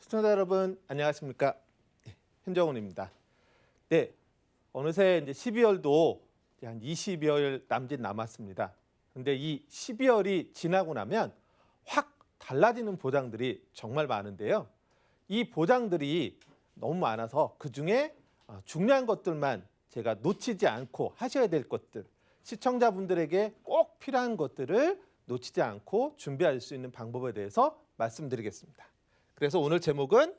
시청자 여러분 안녕하십니까? 네, 현정훈입니다. 네, 어느새 이제 12월도 한 20여일 남짓 남았습니다. 근데 이 12월이 지나고 나면 확 달라지는 보장들이 정말 많은데요. 이 보장들이 너무 많아서 그중에 중요한 것들만 제가 놓치지 않고 하셔야 될 것들, 시청자분들에게 꼭 필요한 것들을 놓치지 않고 준비할 수 있는 방법에 대해서 말씀드리겠습니다. 그래서 오늘 제목은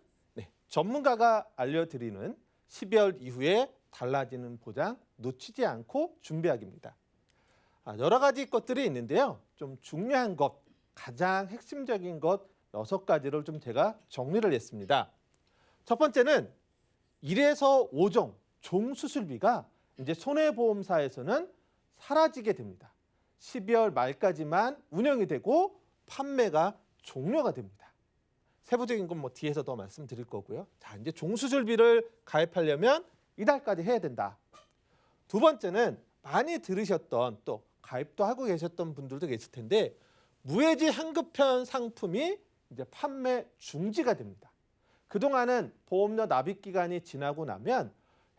전문가가 알려드리는 12월 이후에 달라지는 보장 놓치지 않고 준비하기입니다. 여러 가지 것들이 있는데요. 좀 중요한 것, 가장 핵심적인 것 6가지를 좀 제가 정리를 했습니다. 첫 번째는 1에서 5종 종수술비가 이제 손해보험사에서는 사라지게 됩니다. 12월 말까지만 운영이 되고 판매가 종료가 됩니다. 세부적인 건 뒤에서 더 말씀드릴 거고요. 자, 이제 종수술비를 가입하려면 이달까지 해야 된다. 두 번째는 많이 들으셨던 또 가입도 하고 계셨던 분들도 계실 텐데 무해지 환급형 상품이 이제 판매 중지가 됩니다. 그동안은 보험료 납입 기간이 지나고 나면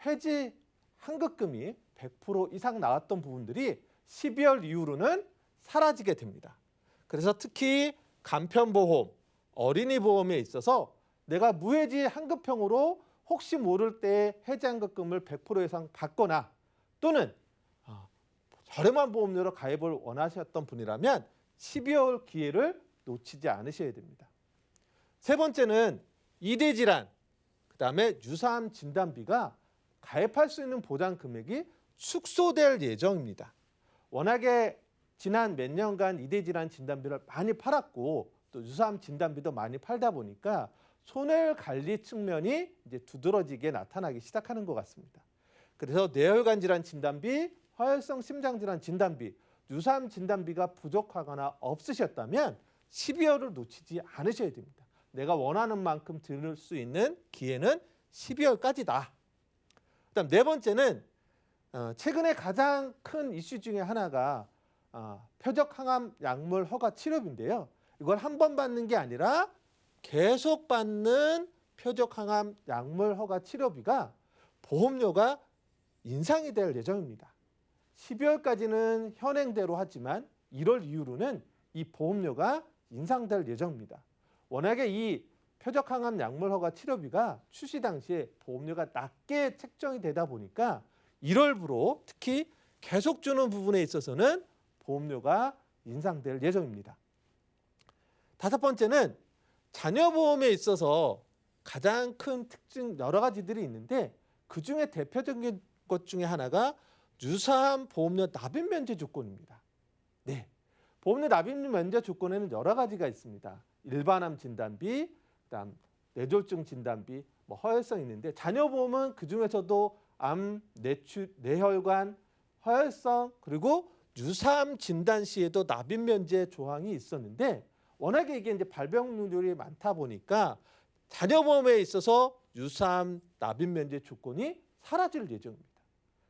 해지 환급금이 100% 이상 나왔던 부분들이 12월 이후로는 사라지게 됩니다. 그래서 특히 간편보험, 어린이 보험에 있어서 내가 무해지 환급형으로 혹시 모를 때 해지 환급금을 100% 이상 받거나 또는 저렴한 보험료로 가입을 원하셨던 분이라면 12월 기회를 놓치지 않으셔야 됩니다. 세 번째는 이대 질환, 그다음에 유사암 진단비가 가입할 수 있는 보장 금액이 축소될 예정입니다. 워낙에 지난 몇 년간 이대 질환 진단비를 많이 팔았고 또 유사암 진단비도 많이 팔다 보니까 손해율 관리 측면이 이제 두드러지게 나타나기 시작하는 것 같습니다. 그래서 뇌혈관 질환 진단비, 화혈성 심장 질환 진단비, 유사암 진단비가 부족하거나 없으셨다면 12월을 놓치지 않으셔야 됩니다. 내가 원하는 만큼 들을 수 있는 기회는 12월까지다. 그다음 네 번째는 최근에 가장 큰 이슈 중에 하나가 표적 항암 약물 허가 치료비인데요. 이걸 한 번 받는 게 아니라 계속 받는 표적 항암 약물 허가 치료비가 보험료가 인상이 될 예정입니다. 12월까지는 현행대로 하지만 1월 이후로는 이 보험료가 인상될 예정입니다. 워낙에 이 표적 항암 약물 허가 치료비가 출시 당시에 보험료가 낮게 책정이 되다 보니까 1월부로 특히 계속 주는 부분에 있어서는 보험료가 인상될 예정입니다. 다섯 번째는 자녀보험에 있어서 가장 큰 특징 여러 가지들이 있는데 그중에 대표적인 것 중에 하나가 유사암 보험료 납입 면제 조건입니다. 네, 보험료 납입 면제 조건에는 여러 가지가 있습니다. 일반암 진단비, 그다음 뇌졸중 진단비, 허혈성 있는데 자녀보험은 그중에서도 암, 뇌혈관, 허혈성 그리고 유사암 진단 시에도 납입 면제 조항이 있었는데 워낙에 이게 이제 발병률이 많다 보니까 자녀보험에 있어서 유사암 납입 면제 조건이 사라질 예정입니다.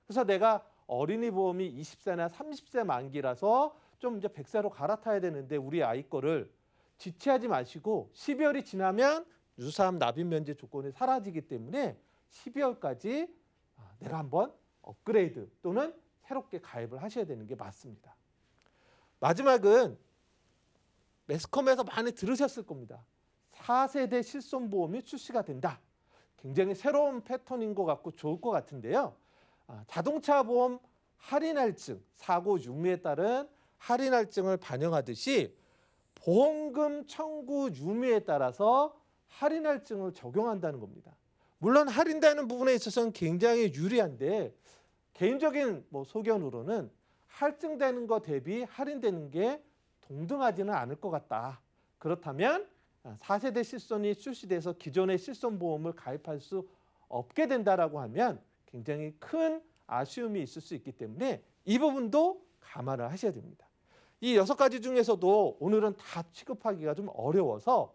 그래서 내가 어린이 보험이 20세나 30세 만기라서 좀 이제 100세로 갈아타야 되는데 우리 아이 거를 지체하지 마시고 12월이 지나면 유사암 납입 면제 조건이 사라지기 때문에 12월까지 내가 한번 업그레이드 또는 새롭게 가입을 하셔야 되는 게 맞습니다. 마지막은 매스컴에서 많이 들으셨을 겁니다. 4세대 실손보험이 출시가 된다. 굉장히 새로운 패턴인 것 같고 좋을 것 같은데요. 자동차 보험 할인할증, 사고 유무에 따른 할인할증을 반영하듯이 보험금 청구 유무에 따라서 할인할증을 적용한다는 겁니다. 물론 할인되는 부분에 있어서는 굉장히 유리한데 개인적인 소견으로는 할증되는 것 대비 할인되는 게 동등하지는 않을 것 같다. 그렇다면 4세대 실손이 출시돼서 기존의 실손보험을 가입할 수 없게 된다라고 하면 굉장히 큰 아쉬움이 있을 수 있기 때문에 이 부분도 감안을 하셔야 됩니다. 이 6가지 중에서도 오늘은 다 취급하기가 좀 어려워서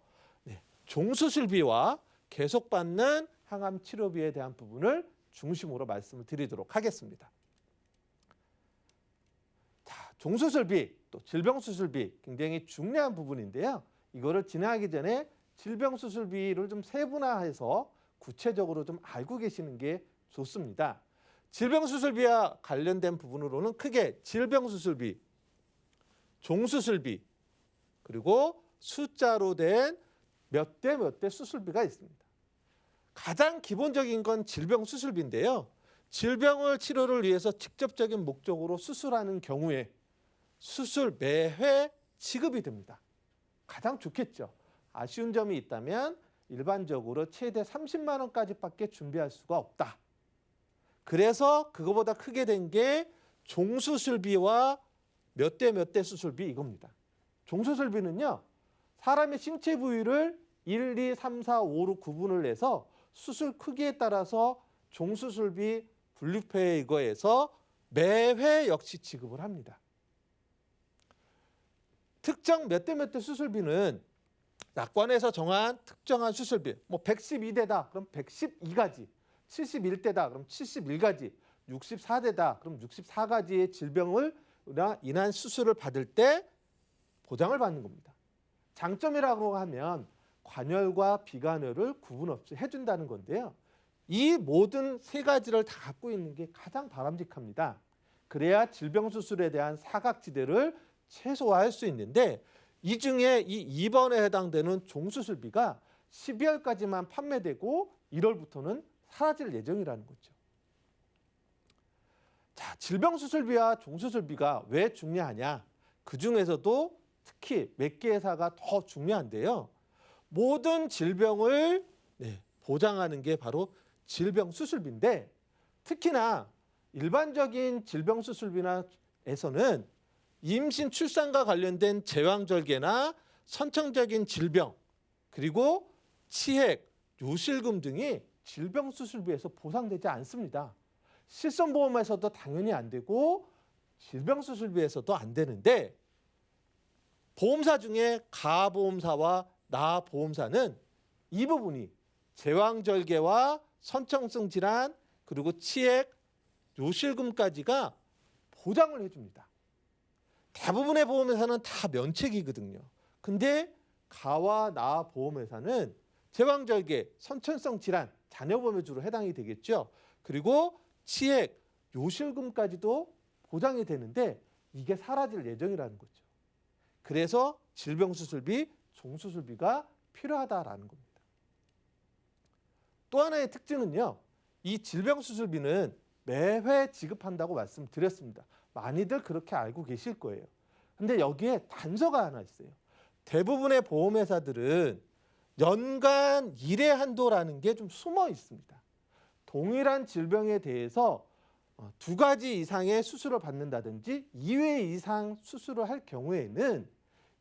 종수술비와 계속 받는 항암 치료비에 대한 부분을 중심으로 말씀을 드리도록 하겠습니다. 자, 종수술비 또 질병수술비 굉장히 중요한 부분인데요. 이거를 진행하기 전에 질병수술비를 좀 세분화해서 구체적으로 좀 알고 계시는 게 좋습니다. 질병수술비와 관련된 부분으로는 크게 질병수술비, 종수술비, 그리고 숫자로 된 몇 대 몇 대 수술비가 있습니다. 가장 기본적인 건 질병수술비인데요. 질병을 치료를 위해서 직접적인 목적으로 수술하는 경우에 수술 매회 지급이 됩니다. 가장 좋겠죠. 아쉬운 점이 있다면 일반적으로 최대 30만 원까지밖에 준비할 수가 없다. 그래서 그거보다 크게 된 게 종수술비와 몇 대 몇 대 수술비 이겁니다. 종수술비는요. 사람의 신체 부위를 1, 2, 3, 4, 5로 구분을 해서 수술 크기에 따라서 종수술비 분류표에 이거에서 매회 역시 지급을 합니다. 특정 몇 대 몇 대 수술비는 약관에서 정한 특정한 수술비, 뭐 112대다 그럼 112가지, 71대다 그럼 71가지, 64대다 그럼 64가지의 질병을 인한 수술을 받을 때 보장을 받는 겁니다. 장점이라고 하면 관열과 비관열을 구분 없이 해준다는 건데요. 이 모든 세 가지를 다 갖고 있는 게 가장 바람직합니다. 그래야 질병수술에 대한 사각지대를 최소화할 수 있는데 이 중에 이 2번에 해당되는 종수술비가 12월까지만 판매되고 1월부터는 사라질 예정이라는 거죠. 자, 질병수술비와 종수술비가 왜 중요하냐? 그 중에서도 특히 몇 개 회사가 더 중요한데요. 모든 질병을 보장하는 게 바로 질병수술비인데 특히나 일반적인 질병수술비에서는 임신 출산과 관련된 제왕절개나 선천적인 질병 그리고 치핵, 요실금 등이 질병수술비에서 보상되지 않습니다. 실손보험에서도 당연히 안 되고 질병수술비에서도 안 되는데 보험사 중에 가보험사와 나보험사는 이 부분이 제왕절개와 선천성 질환 그리고 치핵, 요실금까지가 보장을 해줍니다. 대부분의 보험회사는 다 면책이거든요. 근데 가와 나 보험회사는 제왕절개, 선천성 질환, 자녀보험에 주로 해당이 되겠죠. 그리고 치핵, 요실금까지도 보장이 되는데 이게 사라질 예정이라는 거죠. 그래서 질병수술비, 종수술비가 필요하다라는 겁니다. 또 하나의 특징은요. 이 질병수술비는 매회 지급한다고 말씀드렸습니다. 많이들 그렇게 알고 계실 거예요. 근데 여기에 단서가 하나 있어요. 대부분의 보험회사들은 연간 1회 한도라는 게 좀 숨어 있습니다. 동일한 질병에 대해서 2가지 이상의 수술을 받는다든지 2회 이상 수술을 할 경우에는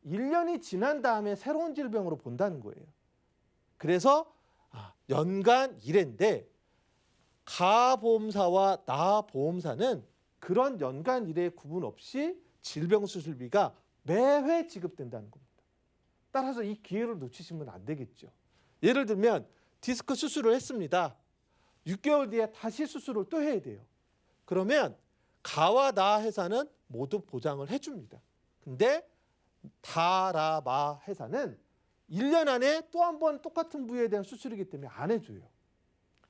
1년이 지난 다음에 새로운 질병으로 본다는 거예요. 그래서 연간 1회인데 가보험사와 나보험사는 그런 연간 1회 구분 없이 질병수술비가 매회 지급된다는 겁니다. 따라서 이 기회를 놓치시면 안 되겠죠. 예를 들면 디스크 수술을 했습니다. 6개월 뒤에 다시 수술을 또 해야 돼요. 그러면 가와 나 회사는 모두 보장을 해줍니다. 근데 다라마 회사는 1년 안에 또 한 번 똑같은 부위에 대한 수술이기 때문에 안 해줘요.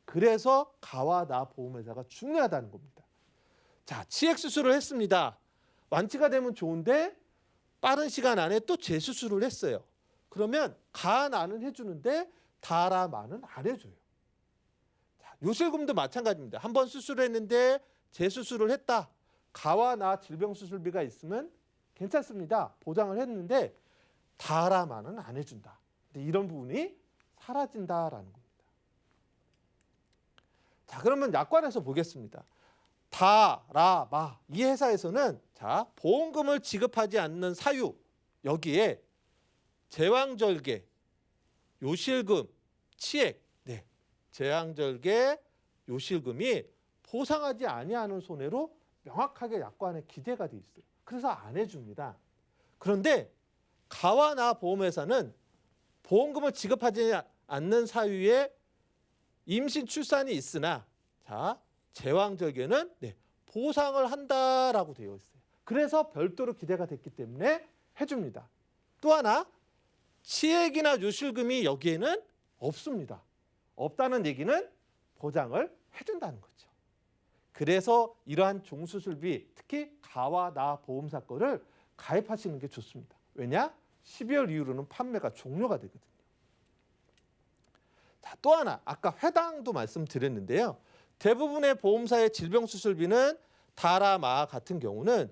그래서 가와 나 보험회사가 중요하다는 겁니다. 자, 치핵 수술을 했습니다. 완치가 되면 좋은데 빠른 시간 안에 또 재수술을 했어요. 그러면 가, 나는 해주는데 다라, 마는 안 해줘요. 자, 요실금도 마찬가지입니다. 한 번 수술을 했는데 재수술을 했다. 가와 나 질병수술비가 있으면 괜찮습니다. 보장을 했는데 다라, 마는 안 해준다. 근데 이런 부분이 사라진다라는 겁니다. 자, 그러면 약관에서 보겠습니다. 다라, 마 이 회사에서는 자, 보험금을 지급하지 않는 사유 여기에 제왕절개, 요실금, 치핵, 제왕절개, 요실금이 보상하지 아니하는 손해로 명확하게 약관에 기재가 돼 있어요. 그래서 안 해줍니다. 그런데 가와 나 보험회사는 보험금을 지급하지 않는 사유에 임신 출산이 있으나 자, 제왕절개는 보상을 한다라고 되어 있어요. 그래서 별도로 기재가 됐기 때문에 해줍니다. 또 하나 치액이나 요실금이 여기에는 없습니다. 없다는 얘기는 보장을 해준다는 거죠. 그래서 이러한 종수술비, 특히 가와 나 보험사 거를 가입하시는 게 좋습니다. 왜냐? 12월 이후로는 판매가 종료가 되거든요. 자, 또 하나, 아까 회당도 말씀드렸는데요. 대부분의 보험사의 질병수술비는 다라, 마 같은 경우는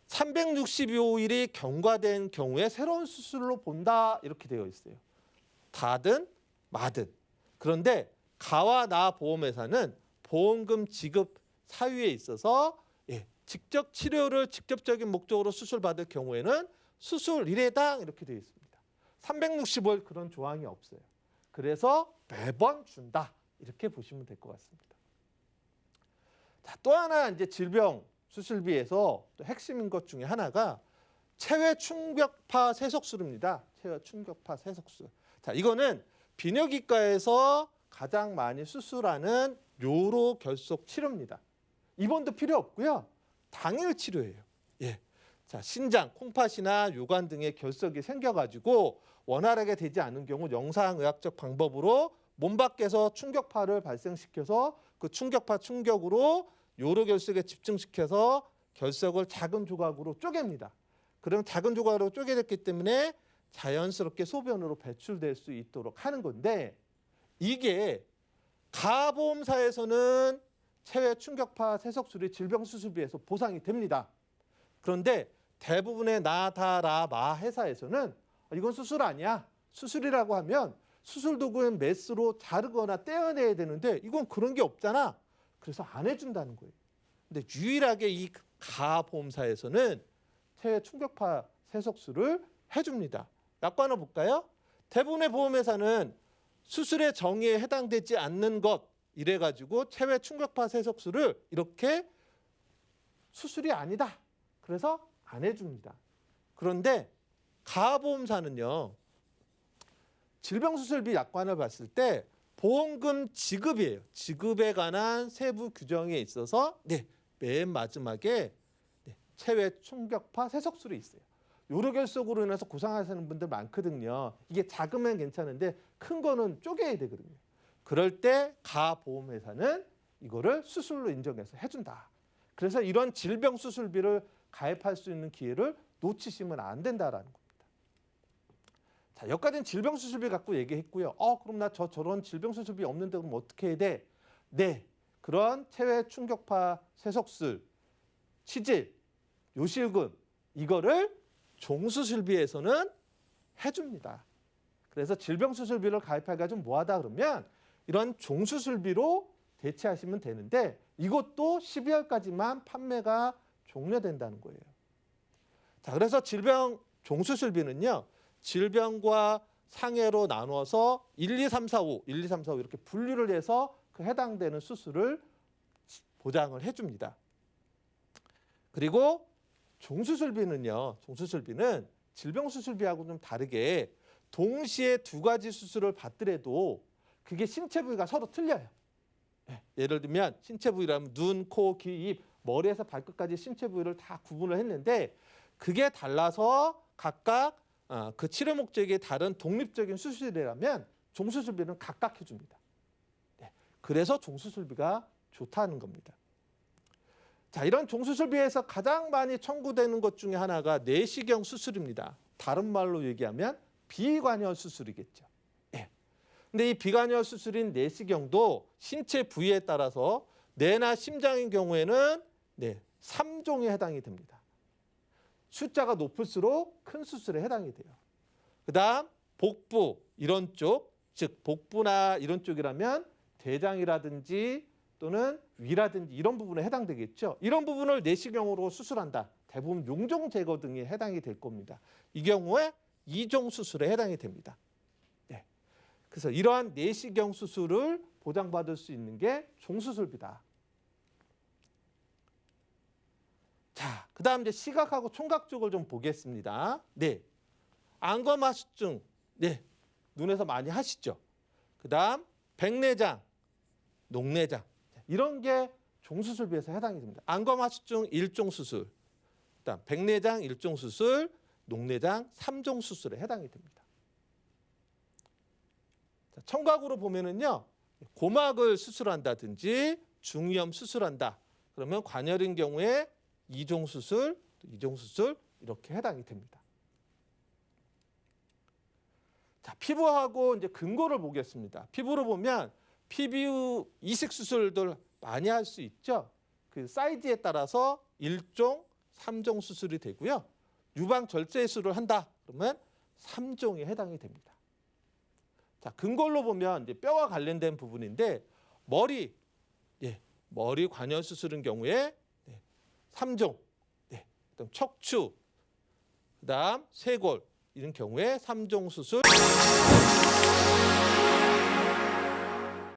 365일이 경과된 경우에 새로운 수술로 본다 이렇게 되어 있어요. 다든 마든. 그런데 가와 나 보험회사는 보험금 지급 사유에 있어서 직접 치료를 직접적인 목적으로 수술받을 경우에는 수술 1회당 이렇게 되어 있습니다. 365일 그런 조항이 없어요. 그래서 매번 준다 이렇게 보시면 될 것 같습니다. 자, 또 하나 이제 질병 수술비에서 또 핵심인 것 중에 하나가 체외 충격파 세석술입니다. 체외 충격파 세석술. 자, 이거는 비뇨기과에서 가장 많이 수술하는 요로 결석 치료입니다. 입원도 필요 없고요. 당일 치료예요. 예. 자, 신장, 콩팥이나 요관 등의 결석이 생겨가지고 원활하게 되지 않은 경우 영상의학적 방법으로 몸 밖에서 충격파를 발생시켜서 그 충격파 충격으로 요로 결석에 집중시켜서 결석을 작은 조각으로 쪼갭니다. 그럼 작은 조각으로 쪼개졌기 때문에 자연스럽게 소변으로 배출될 수 있도록 하는 건데 이게 가보험사에서는 체외 충격파 세석술이 질병수술비에서 보상이 됩니다. 그런데 대부분의 나다라마 회사에서는 이건 수술 아니야. 수술이라고 하면 수술 도구는 메스로 자르거나 떼어내야 되는데 이건 그런 게 없잖아. 그래서 안 해준다는 거예요. 근데 유일하게 이 가보험사에서는 체외 충격파 세석술을 해줍니다. 약관을 볼까요? 대부분의 보험회사는 수술의 정의에 해당되지 않는 것 이래가지고 체외 충격파 세석술을 이렇게 수술이 아니다. 그래서 안 해줍니다. 그런데 가보험사는요. 질병수술비 약관을 봤을 때 보험금 지급이에요. 지급에 관한 세부 규정에 있어서 맨 마지막에 체외 충격파 세석술이 있어요. 요로결석으로 인해서 고생하시는 분들 많거든요. 이게 작으면 괜찮은데 큰 거는 쪼개야 되거든요. 그럴 때 가보험회사는 이거를 수술로 인정해서 해준다. 그래서 이런 질병수술비를 가입할 수 있는 기회를 놓치시면 안 된다라는 겁니다. 자, 여기까지는 질병수술비 갖고 얘기했고요. 그럼 나 저런 질병수술비 없는데 그럼 어떻게 해야 돼? 네, 그런 체외 충격파 세석술, 치질, 요실금 이거를 종수술비에서는 해줍니다. 그래서 질병수술비를 가입하기가 좀 뭐하다 그러면 이런 종수술비로 대체하시면 되는데 이것도 12월까지만 판매가 종료된다는 거예요. 자, 그래서 질병 종수술비는요. 질병과 상해로 나눠서 1, 2, 3, 4, 5, 1, 2, 3, 4, 5 이렇게 분류를 해서 그 해당되는 수술을 보장을 해줍니다. 그리고 종수술비는요. 종수술비는 질병수술비하고 좀 다르게 동시에 두 가지 수술을 받더라도 그게 신체 부위가 서로 틀려요. 예를 들면 신체 부위라면 눈, 코, 귀, 입, 머리에서 발끝까지 신체 부위를 다 구분을 했는데 그게 달라서 각각 그 치료 목적이 다른 독립적인 수술이라면 종수술비는 각각 해줍니다. 그래서 종수술비가 좋다는 겁니다. 자, 이런 종수술비에서 가장 많이 청구되는 것 중에 하나가 내시경 수술입니다. 다른 말로 얘기하면 비관여 수술이겠죠. 근데 이 비관여 수술인 내시경도 신체 부위에 따라서 뇌나 심장인 경우에는 3종에 해당이 됩니다. 숫자가 높을수록 큰 수술에 해당이 돼요. 그다음 복부 이런 쪽, 즉 복부나 이런 쪽이라면 대장이라든지 또는 위라든지 이런 부분에 해당되겠죠. 이런 부분을 내시경으로 수술한다. 대부분 용종 제거 등에 해당이 될 겁니다. 이 경우에 2종 수술에 해당이 됩니다. 그래서 이러한 내시경 수술을 보장받을 수 있는 게 종수술비다. 자, 그다음 이제 시각하고 청각 쪽을 좀 보겠습니다. 안검하수증, 눈에서 많이 하시죠. 그다음 백내장, 녹내장 이런 게 종수술비에서 해당이 됩니다. 안검하수증 1종 수술, 그다음 백내장 1종 수술, 녹내장 3종 수술에 해당이 됩니다. 청각으로 보면은요, 고막을 수술한다든지 중이염 수술한다. 그러면 관열인 경우에 2종 수술, 이렇게 해당이 됩니다. 자, 피부하고 이제 근거를 보겠습니다. 피부로 보면 피부 이식 수술들 많이 할 수 있죠. 그 사이즈에 따라서 1종, 3종 수술이 되고요. 유방 절제술을 한다. 그러면 3종에 해당이 됩니다. 자, 근골로 보면 이제 뼈와 관련된 부분인데 머리, 머리 관열 수술인 경우에 3종, 그다음 척추, 그다음 쇄골 이런 경우에 3종 수술.